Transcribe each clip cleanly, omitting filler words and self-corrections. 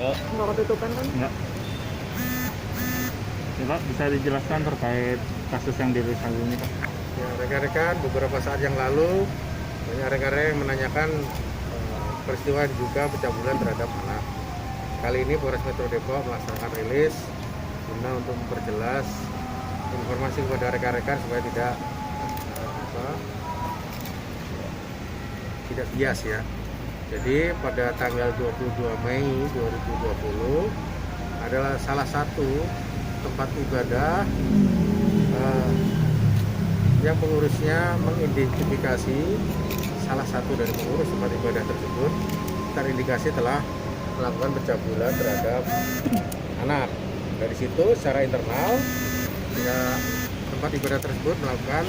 Nggak ketutupan kan? Enggak. Ya, Pak, bisa dijelaskan terkait kasus yang dirilis hari ini, Pak? Ya, rekan-rekan, beberapa saat yang lalu banyak rekan-rekan yang menanyakan peristiwa juga pencabulan terhadap anak. Kali ini Polres Metro Depok melaksanakan rilis guna untuk memperjelas informasi kepada rekan-rekan supaya tidak bias ya. Jadi pada tanggal 22 Mei 2020 adalah salah satu tempat ibadah yang pengurusnya mengidentifikasi salah satu dari pengurus tempat ibadah tersebut terindikasi telah melakukan pencabulan terhadap anak. Dari situ secara internal ya, tempat ibadah tersebut melakukan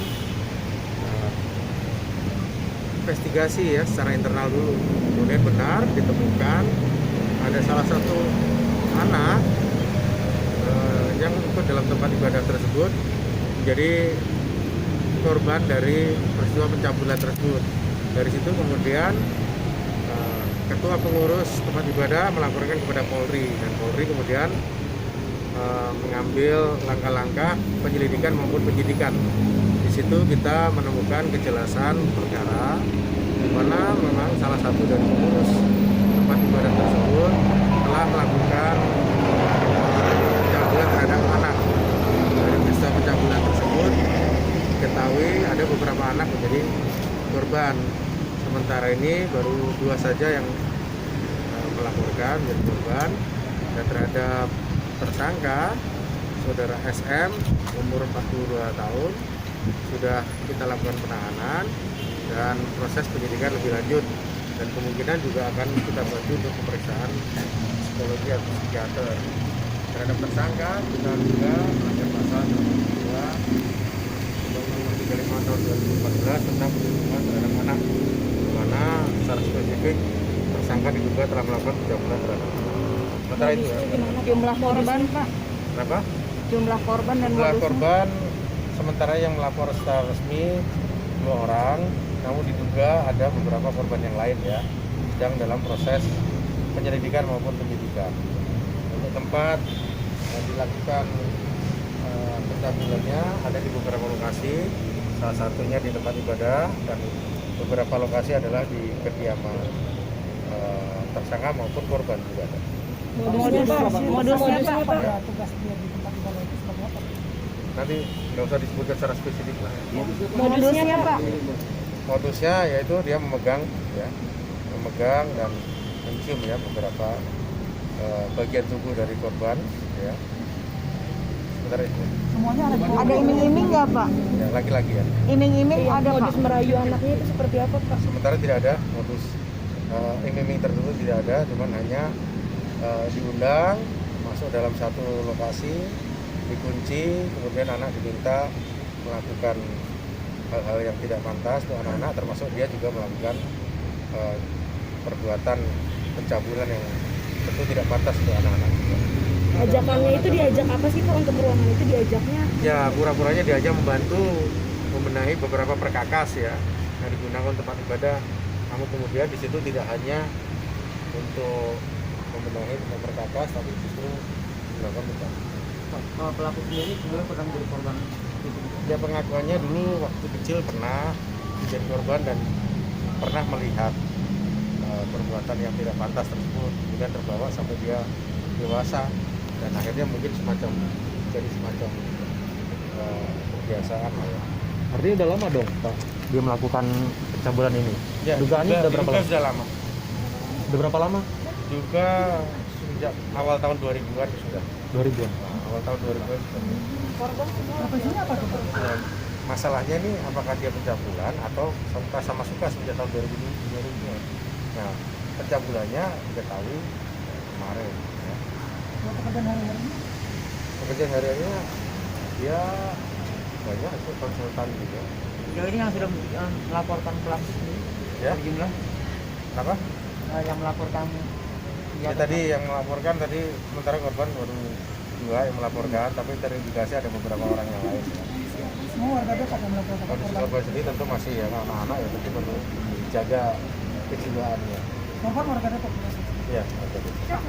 investigasi ya secara internal dulu. Kemudian benar ditemukan ada salah satu anak yang ikut dalam tempat ibadah tersebut menjadi korban dari peristiwa pencabulan tersebut. Dari situ kemudian ketua pengurus tempat ibadah melaporkan kepada Polri dan Polri kemudian mengambil langkah-langkah penyelidikan maupun penyidikan. Di situ kita menemukan kejelasan perkara di mana memang salah satu dari pengurus tempat ibadah tersebut telah melakukan pencabulan terhadap anak. Dari peristiwa pencabulan tersebut diketahui ada beberapa anak menjadi korban. Sementara ini baru 2 saja yang melaporkan menjadi korban, dan terhadap tersangka saudara SM umur 42 tahun sudah kita lakukan penahanan dan proses penyidikan lebih lanjut, dan kemungkinan juga akan kita bantu untuk pemeriksaan psikologi atau psikiater. Terhadap tersangka kita juga melanggar pasal 2 Undang-Undang Nomor 35 Tahun 2014 tentang perlindungan terhadap anak, di mana secara spesifik tersangka diduga telah melakukan pencabulan terhadap anak. Sementara itu ya. Jumlah korban, Pak? Kenapa? Jumlah korban dan Jumlah modusnya? korban sementara yang melapor secara resmi 2 orang, namun diduga ada beberapa korban yang lain ya, sedang dalam proses penyelidikan maupun penyidikan. Untuk tempat yang dilakukan pencabulannya ada di beberapa lokasi, salah satunya di tempat ibadah, dan beberapa lokasi adalah di kediaman tersangka maupun korban juga ada. Modusnya, Pak? Modusnya, Pak? Nanti nggak usah disebutkan secara spesifik lah. Modusnya, Pak? Modusnya yaitu dia memegang dan mencium ya beberapa bagian tubuh dari korban ya. Sebentar itu. Ada iming-iming nggak, Pak? Ya, laki-laki ya. Iming-iming ada, Pak? Modus merayu anaknya itu seperti apa, Pak? Sementara tidak ada modus iming-iming tertentu, tidak ada, cuman hanya diundang masuk dalam satu lokasi, dikunci, kemudian anak diminta melakukan hal-hal yang tidak pantas untuk anak-anak, termasuk dia juga melakukan perbuatan pencabulan yang tentu tidak pantas untuk anak-anak. Ajakannya itu diajak apa sih, Pak? Untuk ruangan itu diajaknya? Ya, pura-puranya diajak membantu membenahi beberapa perkakas ya yang digunakan untuk tempat ibadah. Namun kemudian di situ tidak hanya untuk membenahi tempat perkakas, tapi justru melakukan pencabulan. Pelaku sendiri sebenarnya pernah menjadi korban itu. Ya, pengakuannya dulu waktu kecil pernah menjadi korban dan pernah melihat perbuatan yang tidak pantas tersebut, kemudian terbawa sampai dia dewasa dan akhirnya mungkin jadi semacam kebiasaan ya. Artinya udah lama dong, Pak, dia melakukan pencabulan ini? Ya, Dugaannya udah berapa lama? Sudah lama. Udah berapa lama? Juga sejak awal tahun 2000-an sudah. 2000-an. Nah, awal tahun 2000-an sudah. Korban semua apa? Ya, masalahnya ini apakah dia pencabulan atau sama suka sejak tahun 2000-an. Nah, pencabulannya diketahui kemarin ya. Pekerjaan hari-harinya dia banyak ikut konsultan juga. Sejauh ini yang sudah melaporkan pelaku sendiri Ya. jumlah Kenapa? yang melaporkan Ya, tadi yang melaporkan tadi sementara korban baru 2 yang melaporkan, tapi terindikasi ada beberapa orang yang lain ya. Semua warga Depok yang melaporkan. Kondisi korban sendiri tentu masih ya anak-anak ya, tentu perlu dijaga kejiwaannya. Korban warga Depok. Iya, ada.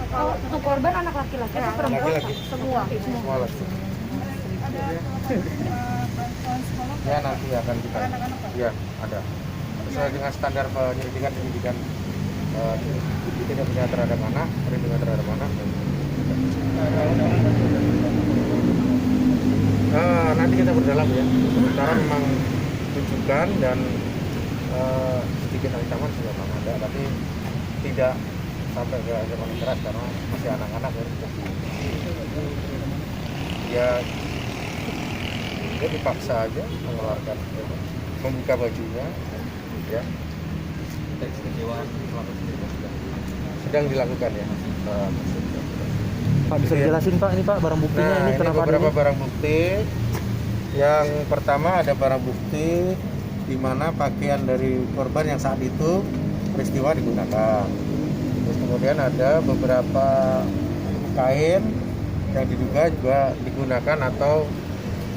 Kalau untuk korban anak laki-laki atau perempuan? Laki-laki. Semua. Semua laki. Ya nanti akan kita. Iya, ada. Sesuai dengan standar penyidikan tidak punya terhadap anak, perlindungan terhadap anak. Nanti kita berdalam ya. Sementara memang tunjukkan dan sedikit ancaman sudah memang ada, tapi tidak sampai ke ancaman keras karena masih anak-anak ya. Dia dipaksa aja mengeluarkan, membuka bajunya, ya. Kekecewaan pelaku sendiri Sedang dilakukan ya. Pak, bisa dijelasin Pak, ini Pak barang buktinya Nah, ini ini kenapa beberapa ada barang bukti. Yang pertama ada barang bukti di mana pakaian dari korban yang saat itu peristiwa digunakan. Terus kemudian ada beberapa kain yang diduga juga digunakan atau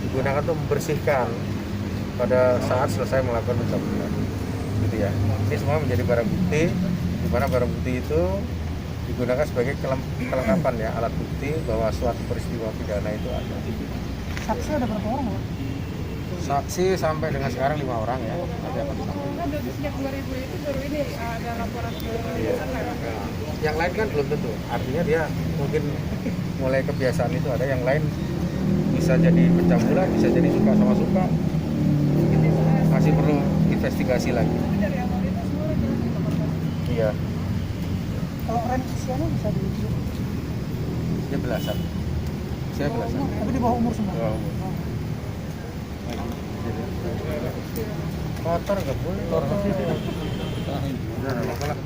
digunakan untuk membersihkan pada saat selesai melakukan pencabulan. Gitu ya. Ini semua menjadi barang bukti di mana barang bukti itu digunakan sebagai kelengkapan ya, alat bukti bahwa suatu peristiwa pidana itu ada. Saksi ada berapa orang, Pak? Saksi sampai dengan sekarang 5 orang ya. Nanti akan disampaikan. Sejak 2000 itu baru ini ada laporan ke Iya. Yang lain kan belum tentu. Artinya dia mungkin mulai kebiasaan itu ada, yang lain bisa jadi pencabulan, bisa jadi suka sama suka. Gitu. Masih perlu investigasi lagi. dari awal itu semua Iya, Kalau rem usianya bisa diuji. dia belasan. Saya belasan. Tapi di bawah umur semua. Bawah umur. Motor nggak boleh. Motor. Udah, nggak apa-apa lah.